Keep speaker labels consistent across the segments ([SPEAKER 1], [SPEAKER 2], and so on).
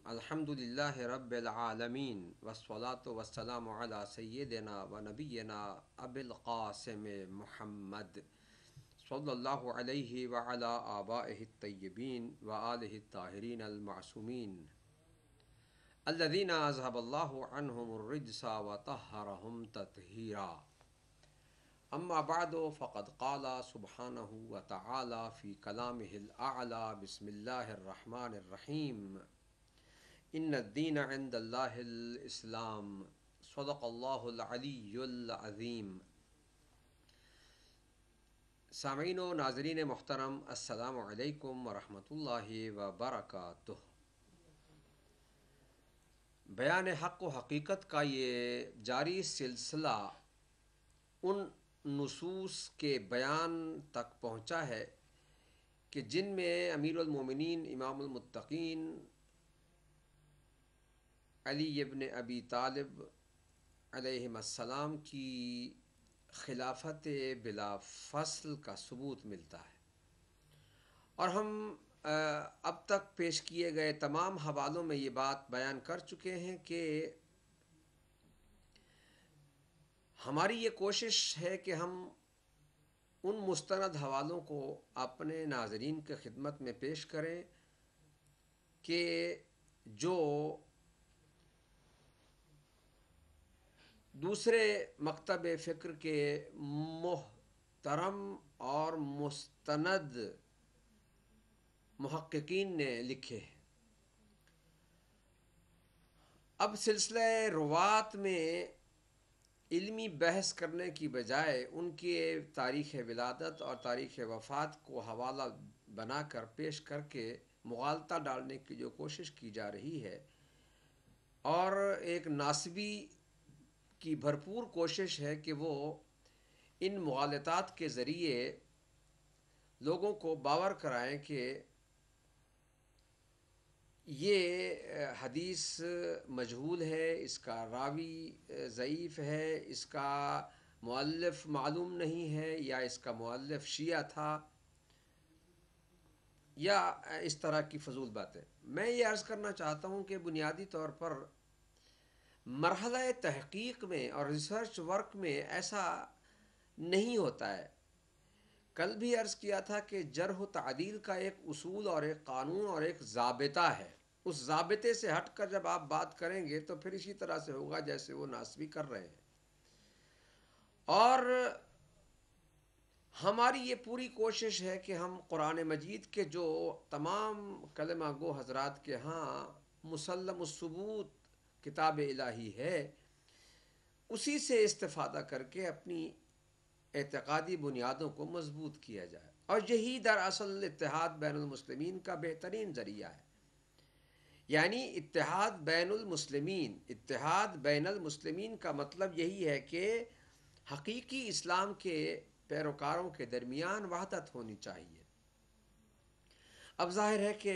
[SPEAKER 1] الحمدللہ رب العالمین والصلاة والسلام علی سیدنا و نبینا ابی القاسم محمد صلی اللہ علیہ وعلی آبائہ الطیبین و آلہ الطاہرین المعصومین الذین اذہب اللہ عنہم الرجس وطہرہم تطہیرا. اما بعد فقد قال سبحانہ وتعالی فی کلامہ الاعلی بسم اللہ الرحمن الرحیم ان الدین عند اللہ الاسلام. صدق اللہ العلی العظیم. سامعین و ناظرین محترم، السلام علیکم ورحمۃ اللہ وبرکاتہ. بیان حق و حقیقت کا یہ جاری سلسلہ ان نصوص کے بیان تک پہنچا ہے کہ جن میں امیر المومنین امام المتقین علی ابن ابی طالب علیہم السلام کی خلافت بلا فصل کا ثبوت ملتا ہے، اور ہم اب تک پیش کیے گئے تمام حوالوں میں یہ بات بیان کر چکے ہیں کہ ہماری یہ کوشش ہے کہ ہم ان مستند حوالوں کو اپنے ناظرین کے خدمت میں پیش کریں کہ جو دوسرے مکتب فکر کے محترم اور مستند محققین نے لکھے ہیں. اب سلسلہ روات میں علمی بحث کرنے کی بجائے ان کی تاریخ ولادت اور تاریخ وفات کو حوالہ بنا کر پیش کر کے مغالطہ ڈالنے کی جو کوشش کی جا رہی ہے، اور ایک ناسبی کی بھرپور کوشش ہے کہ وہ ان مغالطات کے ذریعے لوگوں کو باور کرائیں کہ یہ حدیث مجہول ہے، اس کا راوی ضعیف ہے، اس کا مؤلف معلوم نہیں ہے، یا اس کا مؤلف شیعہ تھا، یا اس طرح کی فضول باتیں. میں یہ عرض کرنا چاہتا ہوں کہ بنیادی طور پر مرحلہ تحقیق میں اور ریسرچ ورک میں ایسا نہیں ہوتا ہے. کل بھی عرض کیا تھا کہ جرح و تعدیل کا ایک اصول اور ایک قانون اور ایک ضابطہ ہے. اس ضابطے سے ہٹ کر جب آپ بات کریں گے تو پھر اسی طرح سے ہوگا جیسے وہ ناسبی کر رہے ہیں. اور ہماری یہ پوری کوشش ہے کہ ہم قرآن مجید کے جو تمام کلمہ گو حضرات کے ہاں مسلم الثبوت کتاب الہی ہے، اسی سے استفادہ کر کے اپنی اعتقادی بنیادوں کو مضبوط کیا جائے. اور یہی دراصل اتحاد بین المسلمین کا بہترین ذریعہ ہے. یعنی اتحاد بین المسلمین کا مطلب یہی ہے کہ حقیقی اسلام کے پیروکاروں کے درمیان وحدت ہونی چاہیے. اب ظاہر ہے کہ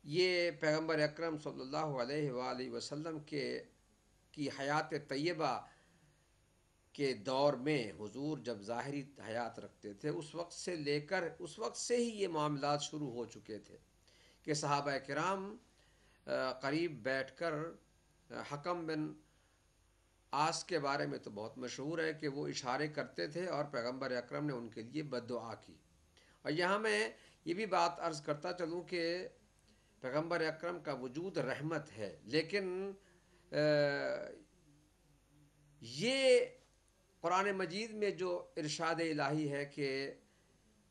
[SPEAKER 1] یہ پیغمبر اکرم صلی اللہ علیہ وآلہ وسلم کی حیات طیبہ کے دور میں حضور جب ظاہری حیات رکھتے تھے، اس وقت سے لے کر اس وقت سے ہی یہ معاملات شروع ہو چکے تھے کہ صحابہ کرام قریب بیٹھ کر حکم بن آس کے بارے میں تو بہت مشہور ہے کہ وہ اشارے کرتے تھے اور پیغمبر اکرم نے ان کے لیے بد دعا کی. اور یہاں میں یہ بھی بات عرض کرتا چلوں کہ پیغمبر اکرم کا وجود رحمت ہے، لیکن یہ قرآن مجید میں جو ارشاد الہی ہے کہ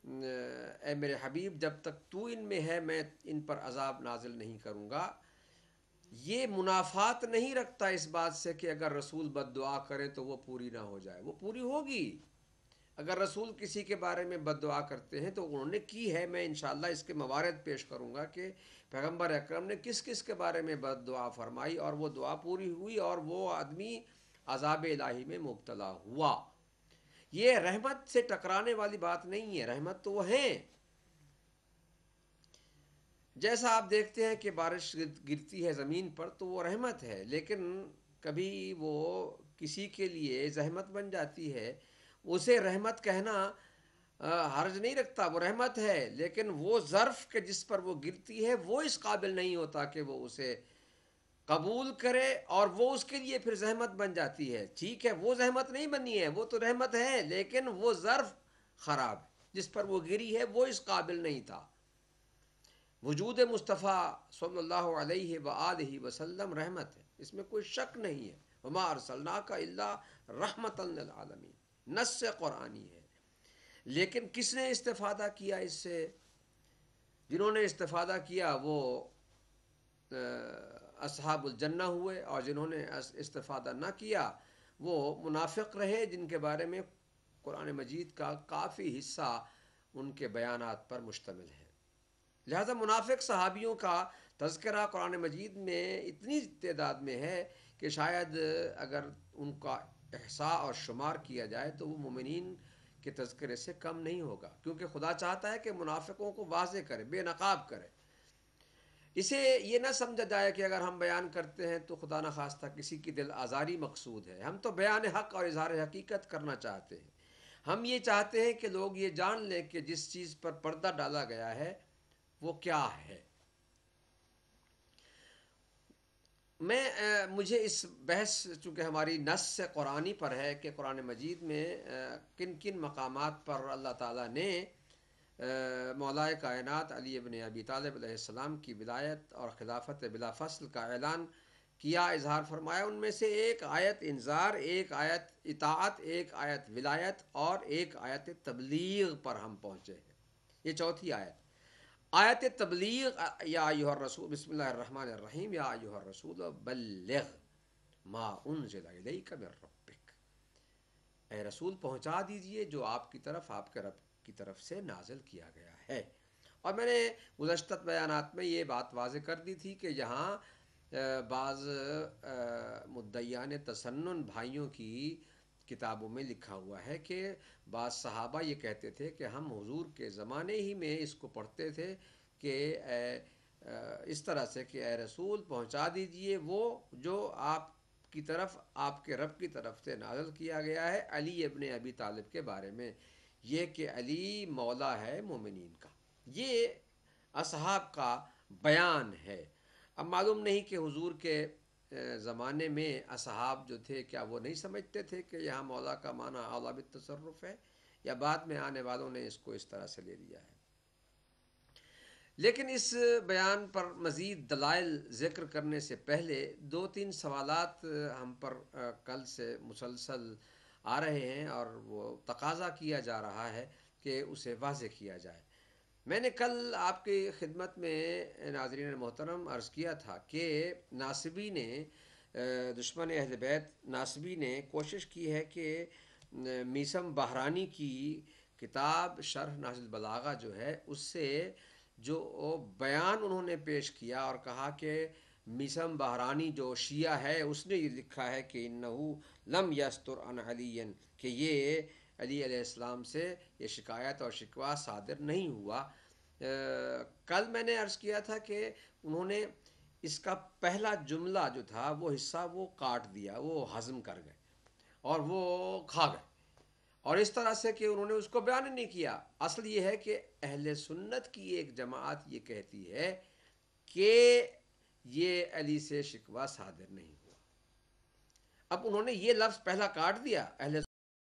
[SPEAKER 1] اے میرے حبیب جب تک تو ان میں ہے میں ان پر عذاب نازل نہیں کروں گا، یہ منافات نہیں رکھتا اس بات سے کہ اگر رسول بد دعا کریں تو وہ پوری نہ ہو جائے. وہ پوری ہوگی. اگر رسول کسی کے بارے میں بد دعا کرتے ہیں تو انہوں نے کی ہے. میں انشاءاللہ اس کے موارد پیش کروں گا کہ پیغمبر اکرم نے کس کس کے بارے میں بد دعا فرمائی اور وہ دعا پوری ہوئی اور وہ آدمی عذاب الہی میں مبتلا ہوا. یہ رحمت سے ٹکرانے والی بات نہیں ہے. رحمت تو وہ ہیں. جیسا آپ دیکھتے ہیں کہ بارش گرتی ہے زمین پر تو وہ رحمت ہے، لیکن کبھی وہ کسی کے لیے زحمت بن جاتی ہے. اسے رحمت کہنا حرج نہیں رکھتا، وہ رحمت ہے، لیکن وہ ظرف کہ جس پر وہ گرتی ہے وہ اس قابل نہیں ہوتا کہ وہ اسے قبول کرے، اور وہ اس کے لیے پھر زحمت بن جاتی ہے. ٹھیک ہے، وہ زحمت نہیں بنی ہے، وہ تو رحمت ہے، لیکن وہ ظرف خراب ہے جس پر وہ گری ہے، وہ اس قابل نہیں تھا. وجود مصطفیٰ صلی اللہ علیہ وآلہ وسلم رحمت ہے، اس میں کوئی شک نہیں ہے. وما ارسلناک الا رحمتا للعالمین، نص قرآنی ہے. لیکن کس نے استفادہ کیا اس سے؟ جنہوں نے استفادہ کیا وہ اصحاب الجنہ ہوئے، اور جنہوں نے استفادہ نہ کیا وہ منافق رہے، جن کے بارے میں قرآن مجید کا کافی حصہ ان کے بیانات پر مشتمل ہے. لہذا منافق صحابیوں کا تذکرہ قرآن مجید میں اتنی تعداد میں ہے کہ شاید اگر ان کا احصاء اور شمار کیا جائے تو وہ مومنین کے تذکرے سے کم نہیں ہوگا، کیونکہ خدا چاہتا ہے کہ منافقوں کو واضح کرے، بے نقاب کرے. اسے یہ نہ سمجھا جائے کہ اگر ہم بیان کرتے ہیں تو خدا نخواستہ کسی کی دل آزاری مقصود ہے. ہم تو بیان حق اور اظہار حقیقت کرنا چاہتے ہیں. ہم یہ چاہتے ہیں کہ لوگ یہ جان لیں کہ جس چیز پر پردہ ڈالا گیا ہے وہ کیا ہے. مجھے اس بحث، چونکہ ہماری نص قرآنی پر ہے کہ قرآن مجید میں کن کن مقامات پر اللہ تعالیٰ نے مولائے کائنات علی ابن ابی طالب علیہ السلام کی ولایت اور خلافت بلا فصل کا اعلان کیا، اظہار فرمایا. ان میں سے ایک آیت انذار، ایک آیت اطاعت، ایک آیت ولایت اور ایک آیت تبلیغ پر ہم پہنچے ہیں. یہ چوتھی آیت، آیت تبلیغ. یا ایھا الرسول، بسم اللہ الرحمن الرحیم، یا ایھا الرسول بلغ ما انزل الیک من ربک، اے رسول پہنچا دیجئے جو آپ کی طرف، آپ کے رب کی طرف سے نازل کیا گیا ہے. اور میں نے گزشتہ بیانات میں یہ بات واضح کر دی تھی کہ یہاں بعض مدعیان تسنن بھائیوں کی کتابوں میں لکھا ہوا ہے کہ بعض صحابہ یہ کہتے تھے کہ ہم حضور کے زمانے ہی میں اس کو پڑھتے تھے کہ اس طرح سے کہ اے رسول پہنچا دیجئے وہ جو آپ کی طرف، آپ کے رب کی طرف سے نازل کیا گیا ہے علی ابن ابی طالب کے بارے میں، یہ کہ علی مولا ہے مومنین کا. یہ اصحاب کا بیان ہے. اب معلوم نہیں کہ حضور کے زمانے میں اصحاب جو تھے کیا وہ نہیں سمجھتے تھے کہ یہاں مولا کا معنی اعلیٰ بالتصرف ہے، یا بعد میں آنے والوں نے اس کو اس طرح سے لے لیا ہے. لیکن اس بیان پر مزید دلائل ذکر کرنے سے پہلے دو تین سوالات ہم پر کل سے مسلسل آ رہے ہیں، اور وہ تقاضا کیا جا رہا ہے کہ اسے واضح کیا جائے. میں نے کل آپ کی خدمت میں ناظرین محترم عرض کیا تھا کہ ناصبی نے، دشمن اہل بیت ناصبی نے کوشش کی ہے کہ میثم بحرانی کی کتاب شرح نہج البلاغہ جو ہے اس سے جو بیان انہوں نے پیش کیا اور کہا کہ میثم بحرانی جو شیعہ ہے اس نے یہ لکھا ہے کہ انہو لم یستر عن علی، کہ یہ علی علیہ السلام سے یہ شکایت اور شکوہ صادر نہیں ہوا. کل میں نے عرض کیا تھا کہ انہوں نے اس کا پہلا جملہ جو تھا وہ حصہ وہ کاٹ دیا، وہ ہضم کر گئے اور وہ کھا گئے، اور اس طرح سے کہ انہوں نے اس کو بیان نہیں کیا. اصل یہ ہے کہ اہل سنت کی ایک جماعت یہ کہتی ہے کہ یہ علی سے شکوہ صادر نہیں ہوا. اب انہوں نے یہ لفظ پہلا کاٹ دیا، اہل